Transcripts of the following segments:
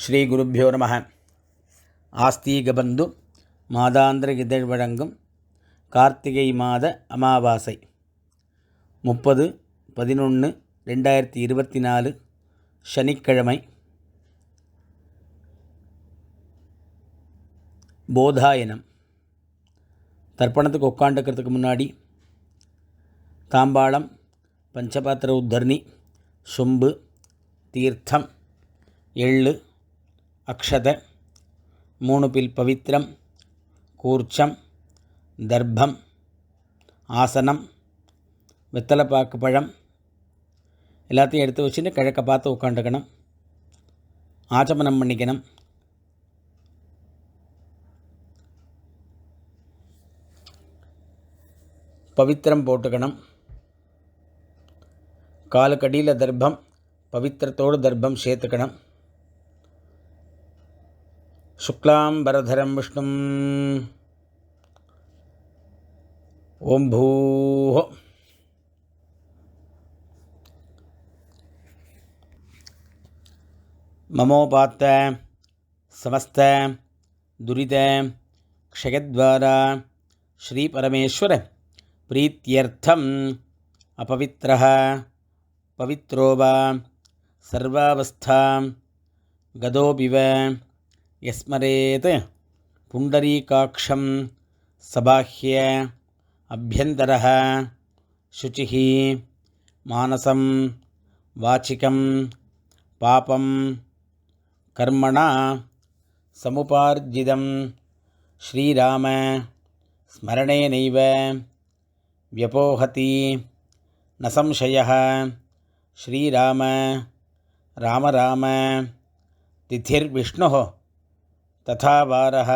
ஸ்ரீ குருப்யோ நமः. ஆஸ்தீகபந்து மாதாந்திர இதழ் வழங்கும் கார்த்திகை மாத அமாவாசை 30/11/2024 சனிக்கிழமை. போதாயனம். தர்ப்பணத்துக்கு உட்காண்டுக்கிறதுக்கு முன்னாடி தாம்பாளம், பஞ்சபாத்திர உத்தரணி, சொம்பு, தீர்த்தம், எள்ளு, அக்ஷத, 3 பில் பவித்திரம், கூர்ச்சம், தர்ப்பம், ஆசனம், வெத்தலைப்பாக்கு பழம் எல்லாத்தையும் எடுத்து வச்சுட்டு கிழக்க பார்த்து உட்காந்துக்கணும். ஆச்சமனம் பண்ணிக்கணும். பவித்திரம் போட்டுக்கணும். காலுக்கடியில் தர்ப்பம், பவித்திரத்தோடு தர்ப்பம் சேர்த்துக்கணும். சுக்லாம்பரதரம் விஷ்ணும். ஓம் பூஹ. மமோபாத்த சமஸ்த துரித க்ஷயத்வாரா ஸ்ரீ பரமேஸ்வர பிரீத்யர்த்தம் அபவித்ரஹ பவித்ரோவா சர்வாவஸ்தாம் கதோபிவ யஸ்மரேத் புண்டரீகாக்ஷம் சபாஹ்ய அபியந்தரஹ சுச்சிஹ மானசம் வாச்சிகம் பாபம் கர்மணா சமுபார்ஜிதம் ஸ்ரீராம ஸ்மரணேனைவ வ்யபோஹதி ந சம்சயः. ஸ்ரீராம ராம ராம திதிர்விஷ்ணுः ததா வாரः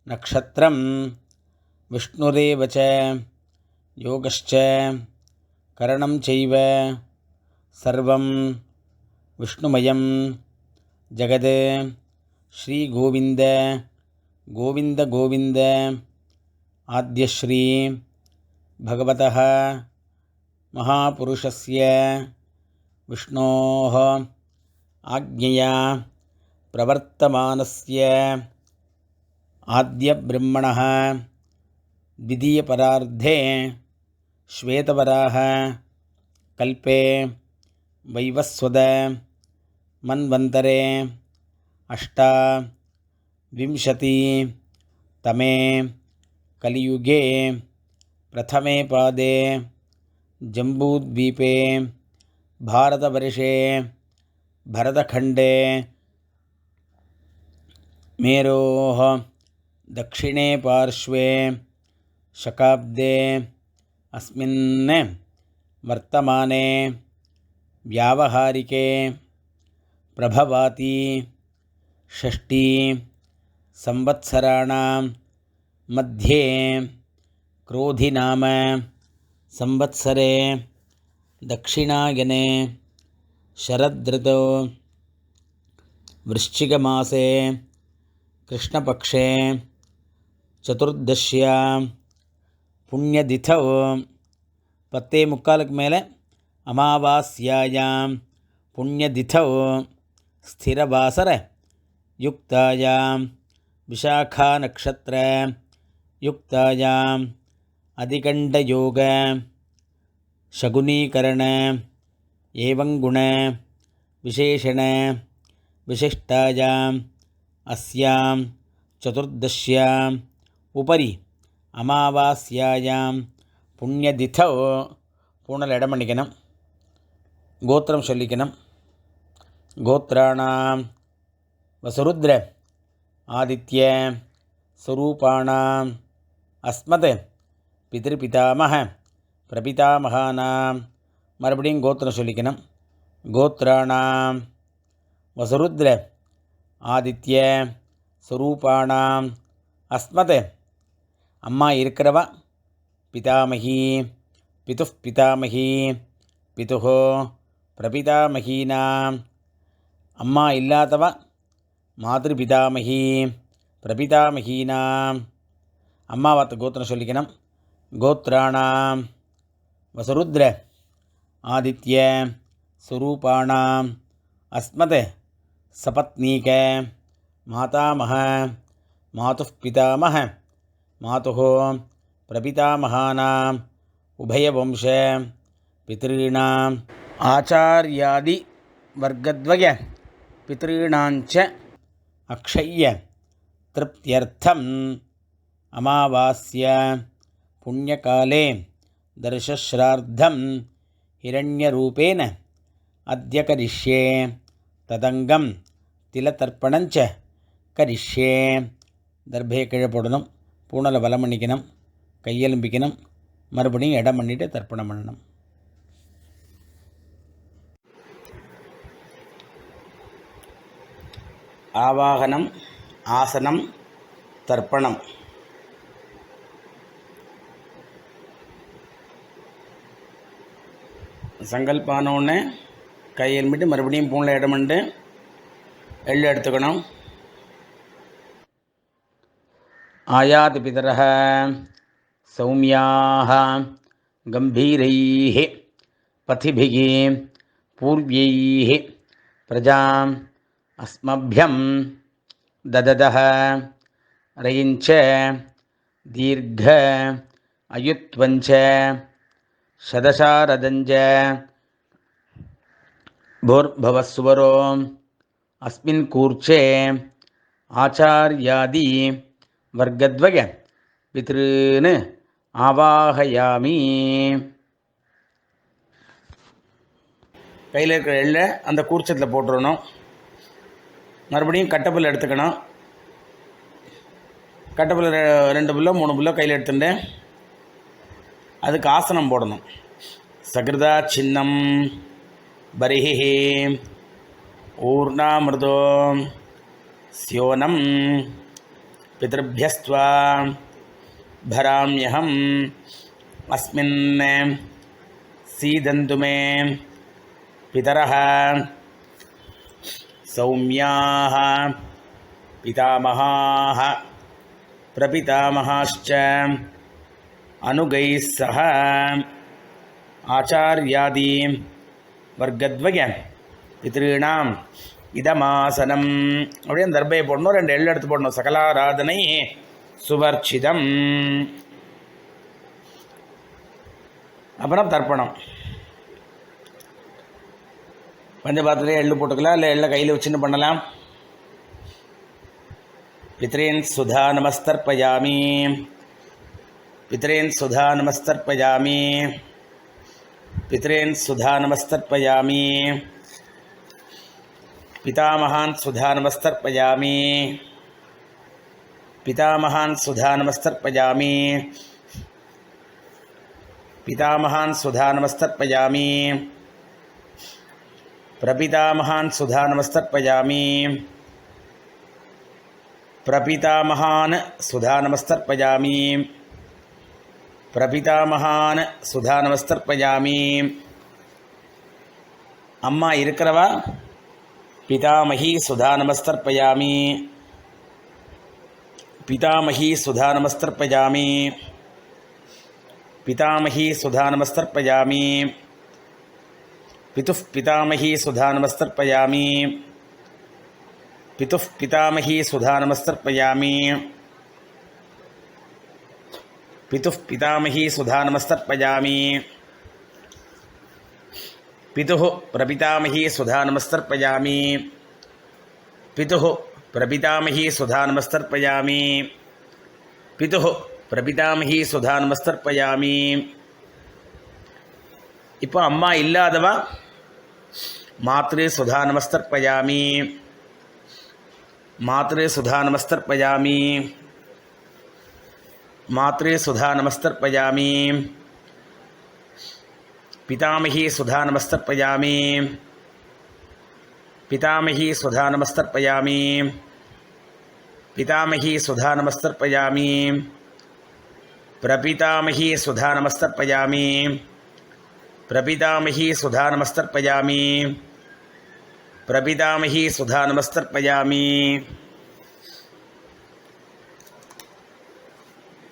நக்ஷத்ரம் விஷ்ணுரேவ ச யோகஸ்ச கரணம் சைவ சர்வம் விஷ்ணுமயம் ஜகத். ஸ்ரீ கோவிந்த கோவிந்த கோவிந்த ஆத்யஸ்ரீ பகவதः மகாபுருஷஸ்ய விஷ்ணோः ஆக்ஞயா பிரவர்த்தமானஸ்ய ஆத்ய பிரம்மணः த்விதீயபரார்த்தே ஸ்வேதவராஹ கல்பே வைவஸ்வத மன்வந்தரே அஷ்டாவிம்சதி தமே கலியுகே பிரதமே பாதே ஜம்பூத்வீபே பாரதவர்ஷே பரதகண்டே மேரோः दक्षिणे पार्श्वे शकाब्दे अस्मिन् वर्तमाने व्यावहारिके प्रभवाति षष्ठी संवत्सराणां मध्ये क्रोधिनाम संवत्सरे दक्षिणायने शरदृतौ वृश्चिकमासे कृष्णपक्षे चतुर्दश्यां पुण्यतिथौ 10:45 மேலே अमावास्यायां पुण्यतिथौ स्थिरवासर युक्तायां विशाखा नक्षत्र युक्तायां अधिकण्डयोग शकुनीकरण एवं गुण विशेषण विशिष्टायां अस्यां चतुर्दश्याम् उपरि अमावास्यायां पुण्यतिथौ पूर्णल इडम பண்ணிக்கணும். கோத்திரம் சொல்லிக்கணும். கோத்ராணாம் வசுருத்ர ஆதித்ய ஸ்வரூபாணாம் அஸ்மத் பிதృபிதாமஹ பிரபிதாமகானாம். மறுபடியும் கோத்திரம் சொல்லிக்கணும். கோத்ராணாம் வசுருத்ர ஆதித்ய ஸ்வரூபாணாம் அஸ்மத். அம்மா இருக்கிறவா பிதாமகி பிதுः பிதாமகி பிதுः பிரபிதாமகீனாம். அம்மா இல்லாதவா மாத்ருபிதாமகி பிரபிதாமகீனாம். அம்மாவாத்து கோத்திரம் சொல்லிக்கணும். கோத்ராணாம் வசுருத்ர ஆதித்ய ஸ்வரூபாணாம் அஸ்மத் सपत्नीक मातामह मातुः पितामह मातुः प्रपितामहानाम् उभयवंश पितॄणाम् आचार्यादि वर्गद्वय पितॄणाञ्च अक्षय्य तृप्त्यर्थम् अमावास्या पुण्यकाले दर्शश्राद्धं हिरण्यरूपेण अद्य करिष्ये तदंगम तिलतर्पणञ्च करिष्ये. தர்பையை கீழே போடணும், பூணலை வலம் பண்ணிக்கணும், கையெலும்பிக்கணும், மறுபடியும் இடம் பண்ணிவிட்டு தர்ப்பணம் பண்ணணும். ஆவாகனம், ஆசனம், தர்ப்பணம். சங்கல்பானோன்னு கையெலும்பிட்டு மறுபடியும் பூணில் இடம் பண்ணிட்டு எள்ளு எடுத்துக்கணும். ஆயாதி பிதரஹ சௌமியாஹ கம்பீரைஹ பதிபிஹ பூர்வைஹ பிரஜாம் அஸ்மப்யம் தததஹ ரயிஞ்ச தீர்க்க அயுத்வஞ்ச சதசாரதஞ்ச भूर्भवस्वरो अस्मिन् कूर्चे आचार्यादि वर्गद्वय पितॄन् आवाहयामि. கையில் இருக்கிற எள்ளை அந்த கூர்ச்சத்தில் போட்டுடணும். மறுபடியும் கட்டப்புல் எடுத்துக்கணும். கட்டப்புல் 2 புல்லோ 3 புல்லோ கையில் எடுத்துட்டு அதுக்கு ஆசனம் போடணும். சகிருதா சின்னம் बरिः ऊर्णामृतो स्योनं पितृभ्यस्त्वा भराम्यहम् अस्मिन् सीदन्तु मे पितरः सौम्याः पितामहाः प्रपितामहाश्च अनुगैः सह आचार्यादि वर्गद्वय पितॄणाम् இதமாசனம். அப்படியே அந்த தர்பையை போடணும், 2 எள்ளு எடுத்து போடணும். சகலாராதனை சுவர்ச்சிதம். அப்புறம் தர்ப்பணம். பஞ்சபாத்திரத்திலே எள்ளு போட்டுக்கலாம், இல்லை எள்ளை கையில் வச்சுன்னு பண்ணலாம். பித்ரேன் சுதா நமஸ்தர்ப்பயாமி, பித்ரேன் சுதா நமஸ்தர்ப்பயாமி, पितरेन् सुधा नमस्तर्पयामि, पितामहान् सुधा नमस्तर्पयामि, पितामहान् सुधा नमस्तर्पयामि, पितामहान् सुधा नमस्तर्पयामि, प्रपितामहान् सुधा नमस्तर्पयामि, प्रपितामहान् सुधा नमस्तर्पयामि, प्रपितामहान् सुधा नमस्तर्पयामि. अम्मा इरुक्करवा पितामही सुधा नमस्तर्पयामि, पितामही सुधा नमस्तर्पयामि, पितामही सुधा नमस्तर्पयामि, पितुः पितामही सुधा नमस्तर्पयामि, पितुः पितामही सुधा नमस्तर्पयामि, पितुः पितामही सुधा नमस्तर्पयामि, पितुः प्रपितामही सुधा नमस्तर्पयामि, पितुः प्रपितामही सुधा नमस्तर्पयामि, पितुः प्रपितामही सुधा नमस्तर्पयामि. இப்போ அம்மா இல்லாதவா மாத்ரு சுதா நமஸ்தர்ப்பயாமி, मातृ सुधा नमस्तर्पयामि, मातृ सुधा नमस्तर्पयामि, पितामही सुधा नमस्तर्पयामि, पितामही सुधा नमस्तर्पयामि, पितामही सुधा नमस्तर्पयामि, प्रपितामही सुधा नमस्तर्पयामि, प्रपितामही सुधा नमस्तर्पयामि, प्रपितामही सुधा नमस्तर्पयामि.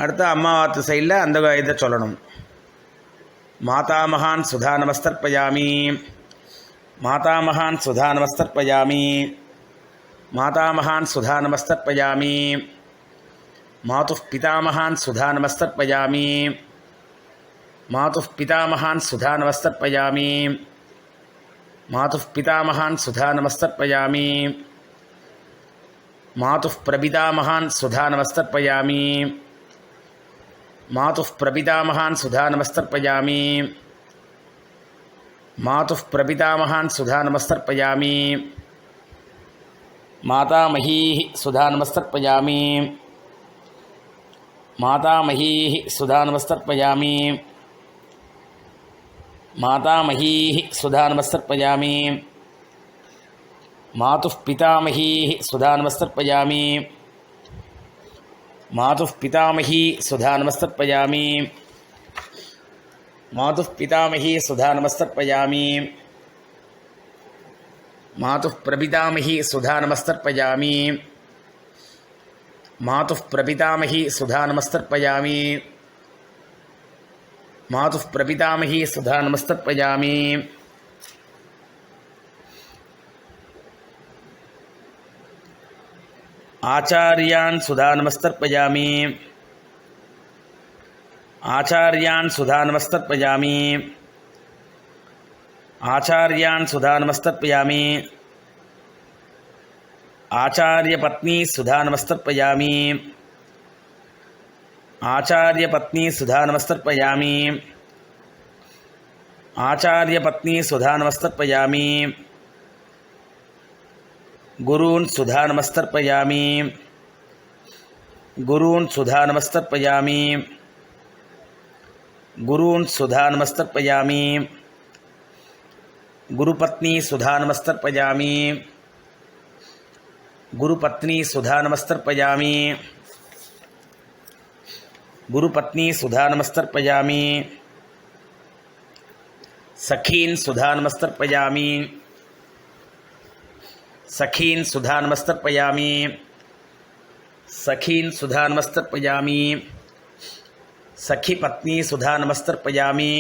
அடுத்து அம்மாவாத்து சைடில் அந்த இதை சொல்லணும். மாதாமகான் சுதா நமஸ்தர்ப்பயாமி, மாதாமகான் சுதா நமஸ்தர்ப்பயாமி, मातामहान् सुधा नमस्तर्पयामि मातुः पितामहान् सुधा नमस्तर्पयामि मातुः पितामहान् सुधा नमस्तर्पयामि मातुः पितामहान् सुधा नमस्तर्पयामि मातुः प्रपितामहान् सुधा नमस्तर्पयामि मातुः प्रपितामहान् सुधा नमस्तर्पयामि मातुः प्रपितामहान् सुधा नमस्तर्पयामि मातामहीः सुधा नमस्तर्पयामि मातामहीः सुधा नमस्तर्पयामि मातामहीः सुधा नमस्तर्पयामि मातुः पितामहीः सुधा नमस्तर्पयामि मातुः पितामही सुधा नमस्तर्पयामि मातुः पितामही सुधा नमस्तर्पयामि मातुः प्रपितामही सुधा नमस्तर्पयामि मातुः प्रपितामही सुधा नमस्तर्पयामि मातुः प्रपितामही सुधा नमस्तर्पयामि आचार्यान् सुधा नमस्तर्पयामि आचार्यान् सुधा नमस्तर्पयामि आचार्यान् सुधा नमस्तर्पयामि आचार्यपत्नी सुधा नमस्तर्पयामि आचार्यपत्नी सुधा नमस्तर्पयामि आचार्यपत्नी सुधा नमस्तर्पयामि गुरून् सुधा नमस्तर्पयामि गुरून् सुधा नमस्तर्पयामि गुरून् सुधा नमस्तर्पयामि गुरुपत्नी सुधा नमस्तर्पयामि गुरुपत्नी सुधा नमस्तर्पयामि गुरुपत्नी सुधा नमस्तर्पयामि सखीन् सुधा नमस्तर्पयामि सखीन् सुधा नमस्तर्पयामि सखीन् सुधा नमस्तर्पयामि सखीपत्नी सुधा नमस्तर्पयामि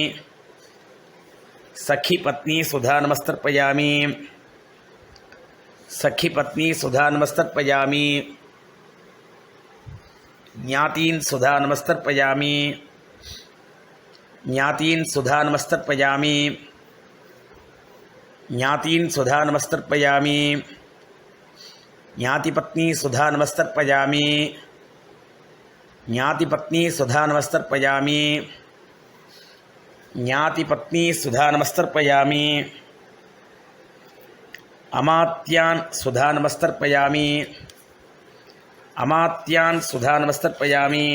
सखीपत्नी सुधा नमस्तर्पयामि सखीपत्नी सुधा नमस्तर्पयामि ज्ञातीन् सुधा नमस्तर्पयामि ज्ञातीन् सुधा नमस्तर्पयामि ज्ञातीन् सुधा नमस्तर्पयामि ज्ञातिपत्नी सुधा नमस्तर्पयामि ज्ञातिपत्नी सुधा नमस्तर्पयामि ज्ञातिपत्नी सुधा नमस्तर्पयामि अमात्यान् सुधा नमस्तर्पयामि अमात्यान् सुधा नमस्तर्पयामि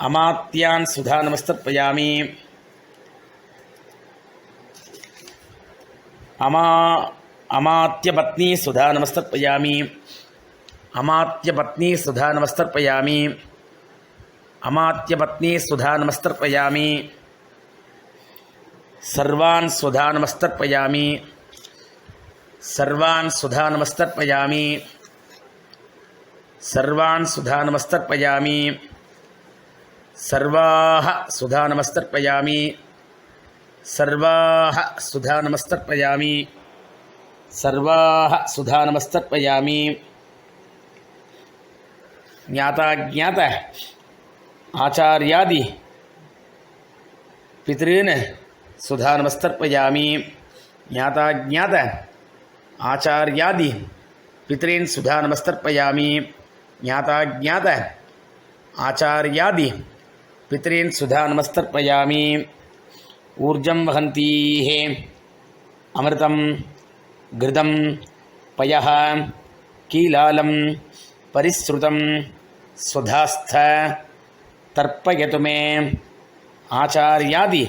अमात्यान् सुधा नमस्तर्पयामि अमात्यपत्नी सुधा नमस्तर्पयामि अमात्यपत्नी सुधा नमस्तर्पयामि अमात्यपत्नी सुधा नमस्तर्पयामि सर्वान् सुधा नमस्तर्पयामि सर्वान् सुधा नमस्तर्पयामि सर्वान् सुधा नमस्तर्पयामि सर्वाः सुधा नमस्तर्पयामि सर्वाः सुधा नमस्तर्पयामि सर्वाः सुधा नमस्तर्पयामि ज्ञाता ज्ञात आचार्यादि पितॄन् सुधा नमस्तर्पयामि ज्ञाता ज्ञात आचार्यादि पितॄन् सुधा नमस्तर्पयामि ज्ञाता ज्ञात आचार्यादि पितॄन् सुधा नमस्तर्पयामि ऊर्जं वहन्तीः अमृतं घृतं पयः कीलालं परिश्रुतं स्वधास्थ तर्पयतु मे आचार्यादि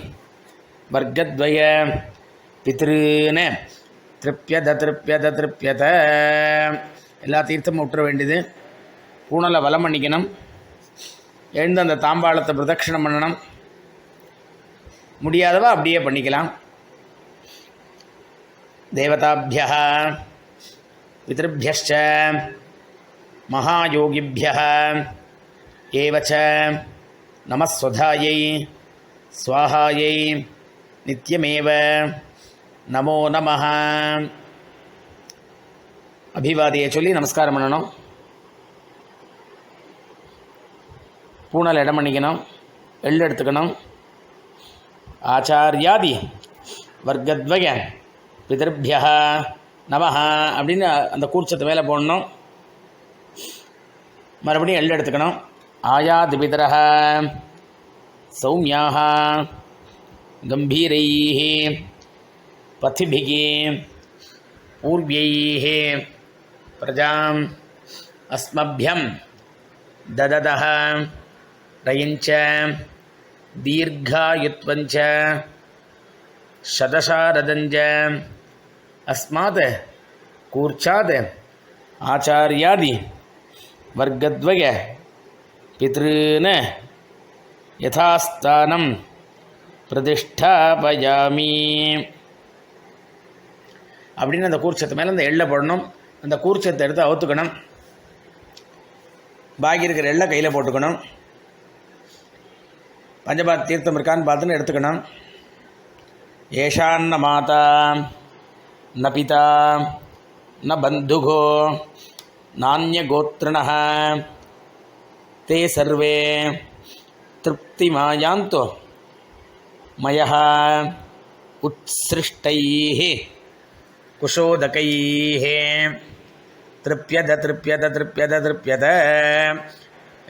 वर्गद्वय पितॄन् திருப்பியத திருப்பியத திருப்பியத எல்லா தீர்த்தமும் விட்டுற வேண்டியது. பூணலை வலம் பண்ணிக்கணும். எழுந்து அந்த தாம்பாளத்தை பிரதட்சிணம் பண்ணணும். முடியாதவா அப்படியே பண்ணிக்கலாம். தேவதாபியः பித்ருभ्यश्च महायोगिभ्यः एव च नमस्वधायै स्वाहायै नित्यमेव नमो नमः. அபிவாதியை சொல்லி நமஸ்காரம் பண்ணணும். பூனல் இடம் பண்ணிக்கணும். எள்ளு எடுத்துக்கணும். ஆச்சாரியாதி வர்க்கத்வய பிதர்பியா நமஹ அப்படின்னு அந்த கூர்ச்சத்தை மேலே போடணும். மறுபடியும் எள்ளு எடுத்துக்கணும். ஆயாது பிதரஹ சௌமியாக கம்பீரைः பதிபிः பூர்வைः பிரஜாம் அஸ்மभ्यं दददः रयिञ्च दीर्घायुत्वञ्च शतशारदञ्च अस्मात् कूर्चात् आचार्यादि वर्गद्वय पितॄन् यथास्थानं பிரதிஷ்டாபயாமி அப்படின்னு அந்த கூர்ச்சத்து மேலே அந்த எள்ளை போடணும். அந்த கூர்ச்சத்தை எடுத்து அவுத்துக்கணும். பாக்கி இருக்கிற எள்ளை கையில் போட்டுக்கணும். பஞ்சபாத் தீர்த்தம் இருக்கான்னு பார்த்துன்னு எடுத்துக்கணும். ஏஷான்ன மாதா ந பிதா ந பந்துகோ நானிய கோத்ரணः தே சர்வே திருப்திமாயாந்தோ மயः உத்ஸ்ருஷ்டைः குஷோதகைः திருப்யத திருப்யத திருப்யத திருப்யத.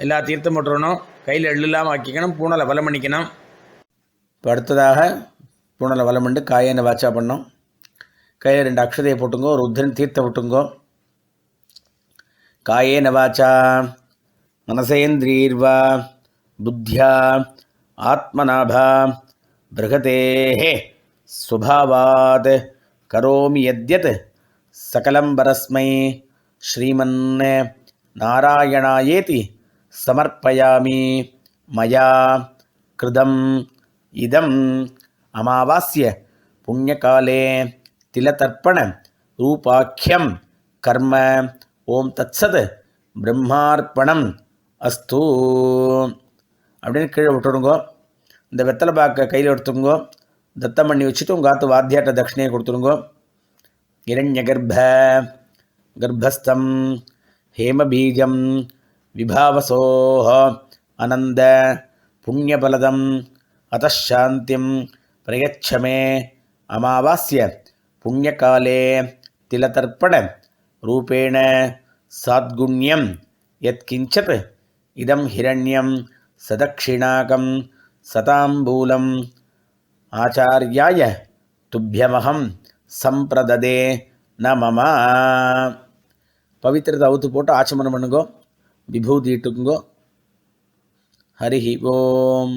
எல்லா தீர்த்தம் போட்டுருணும். கையில் எள்ளு இல்லாமல் ஆக்கிக்கணும். பூனலை வலம் பண்ணிக்கணும். இப்போ அடுத்ததாக பூனலை வலம் பண்ணி காயனை வாச்சா பண்ணோம். கையில் 2 அக்ஷதையை போட்டுங்கோ. ஒரு உத்திரன் தீர்த்தம் விட்டுங்கோ. காயேன வாச்சா மனசேந்திரீர்வா புத்தியா ஆத்மநாபா பிரகதேஹ சுபாவாத் கரோமி யத்யத் சகலம் பரஸ்மை ஸ்ரீமன் நாராயணாயேதி சமர்ப்பயாமி மயா கிருதம் இதம் அமாவாஸ்ய புண்ணியகாலே திலதர்ப்பண ரூபாக்கியம் கர்ம. ஓம் தத்சத் பிரம்மார்ப்பணம் அஸ்து அப்படின்னு கீழே விட்டுடுங்கோ. இந்த வெத்தலை பாக்க கையில் எடுத்துங்கோ. தத்தம் பண்ணி வச்சுட்டு உங்கள் ஆத்து வாத்தியாட்ட தட்சிணையை கொடுத்துருங்கோ. இரண்ய கர்ப்பஸ்தம் ஹேமபீஜம் விபாவசோஹ அனந்த புண்ணியபலதம் அதாந்திம் பிரயச்சமே அமாவாஸ்ய புண்ணியகாலே திலதர்ப்பண ரூபேண சாத்குண்யம் யத்கிஞ்சத் இதம் ஹிரண்யம் சதக்ஷிணாகம் சதாம்பூலம் ஆச்சார்யாய துப்பியமகம் சம்பிரததே ந மம. பவித்திரத்தை அவுத்து போட்டு ஆச்சமனம் பண்ணுங்கோ. விபூதி இட்டுக்குங்கோ. ஹரி ஓம்.